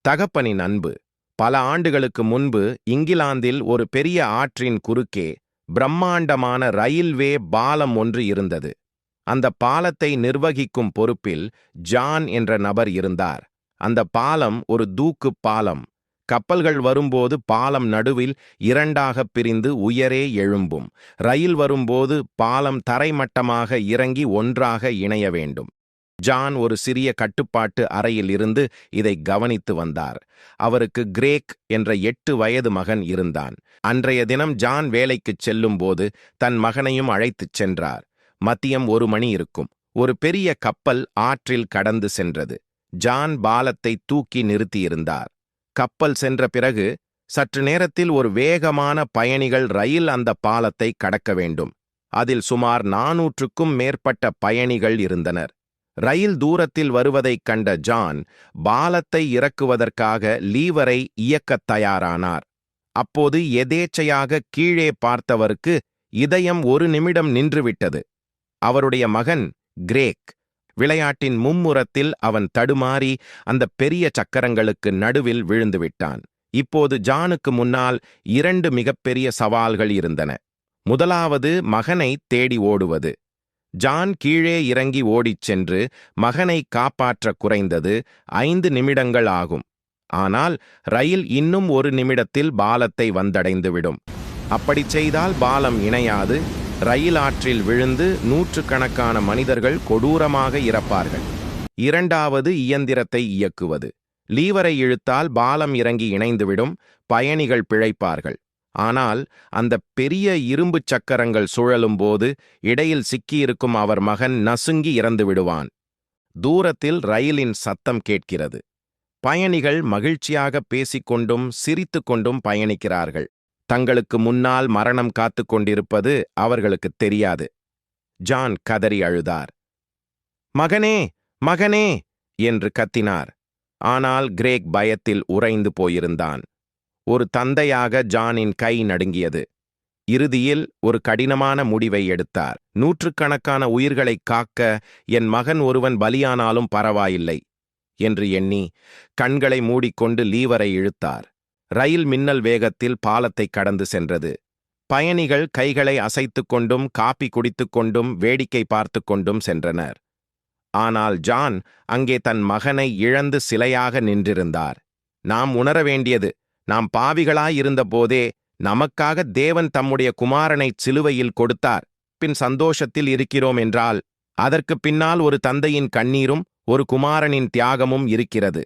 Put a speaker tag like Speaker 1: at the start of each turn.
Speaker 1: தகப்பனின் அன்பு. பல ஆண்டுகளுக்கு முன்பு இங்கிலாந்தில் ஒரு பெரிய ஆற்றின் குறுக்கே பிரம்மாண்டமான ரயில்வே பாலம் ஒன்று இருந்தது. அந்த பாலத்தை நிர்வகிக்கும் பொறுப்பில் ஜான் என்ற நபர் இருந்தார். அந்த பாலம் ஒரு தூக்கு பாலம். கப்பல்கள் வரும்போது பாலம் நடுவில் இரண்டாகப் பிரிந்து உயரே எழும்பும். ரயில் வரும்போது பாலம் தரைமட்டமாக இறங்கி ஒன்றாக இணைய வேண்டும். ஜான் ஒரு சிறிய கட்டுப்பாட்டு அறையில் இருந்து இதை கவனித்து வந்தார். அவருக்கு கிரேக் என்ற 8 வயது மகன் இருந்தான். அன்றைய தினம் ஜான் வேலைக்குச் செல்லும்போது தன் மகனையும் அழைத்துச் சென்றார். மதியம் 1 மணி இருக்கும். ஒரு பெரிய கப்பல் ஆற்றில் கடந்து சென்றது. ஜான் பாலத்தை தூக்கி நிறுத்தியிருந்தார். கப்பல் சென்ற பிறகு சற்று நேரத்தில் ஒரு வேகமான பயணிகள் ரயில் அந்த பாலத்தை கடக்க வேண்டும். அதில் சுமார் 400க்கும் மேற்பட்ட பயணிகள் இருந்தனர். ரயில் தூரத்தில் வருவதைக் கண்ட ஜான் பாலத்தை இறக்குவதற்காக லீவரை இயக்கத் தயாரானார். அப்போது எதேச்சையாக கீழே பார்த்தவருக்கு இதயம் 1 நிமிடம் நின்றுவிட்டது. அவருடைய மகன் கிரேக். விளையாட்டின் மும்முரத்தில் அவன் தடுமாறி அந்த பெரிய சக்கரங்களுக்கு நடுவில் விழுந்துவிட்டான். இப்போது ஜானுக்கு முன்னால் 2 மிகப்பெரிய சவால்கள் இருந்தன. முதலாவது மகனை தேடி ஓடுவது. ஜான் கீழே இறங்கி ஓடிச் சென்று மகனை காப்பாற்ற குறைந்தது 5 நிமிடங்கள் ஆகும். ஆனால் ரயில் இன்னும் 1 நிமிடத்தில் பாலத்தை வந்தடைந்துவிடும். அப்படிச் செய்தால் பாலம் இணையாது. ரயில் ஆற்றில் விழுந்து 100கணக்கான மனிதர்கள் கொடூரமாக இறப்பார்கள். இரண்டாவது இயந்திரத்தை இயக்குவது. லீவரை இழுத்தால் பாலம் இறங்கி இணைந்துவிடும். பயணிகள் பிழைப்பார்கள். ஆனால் அந்த பெரிய இரும்புச் சக்கரங்கள் சுழலும் போது இடையில் சிக்கியிருக்கும் அவர் மகன் நசுங்கி இறந்து விடுவான். தூரத்தில் ரயிலின் சத்தம் கேட்கிறது. பயணிகள் மகிழ்ச்சியாக பேசிக்கொண்டும் சிரித்து கொண்டும் பயணிக்கிறார்கள். தங்களுக்கு முன்னால் மரணம் காத்து கொண்டிருப்பது அவர்களுக்குத் தெரியாது. ஜான் கதறி அழுதார். மகனே, மகனே என்று கத்தினார். ஆனால் கிரேக் பயத்தில் உறைந்து போயிருந்தான். ஒரு தந்தையாக ஜானின் கை நடுங்கியது. இறுதியில் ஒரு கடினமான முடிவை எடுத்தார். 100கணக்கான உயிர்களைக் காக்க என் மகன் ஒருவன் பலியானாலும் பரவாயில்லை என்று எண்ணி கண்களை மூடிக்கொண்டு லீவரை இழுத்தார். ரயில் மின்னல் வேகத்தில் பாலத்தை கடந்து சென்றது. பயணிகள் கைகளை அசைத்து கொண்டும் காப்பி குடித்து கொண்டும் வேடிக்கை பார்த்து கொண்டும் சென்றனர். ஆனால் ஜான் அங்கே தன் மகனை இழந்து சிலையாக நின்றிருந்தார். நாம் உணர வேண்டியது, நாம் பாவிகளாயிருந்த போதே நமக்காக தேவன் தம்முடைய குமாரனைச் சிலுவையில் கொடுத்தார். பின் சந்தோஷத்தில் இருக்கிறோம் என்றால் அதற்கு பின்னால் ஒரு தந்தையின் கண்ணீரும் ஒரு குமாரனின் தியாகமும் இருக்கிறது.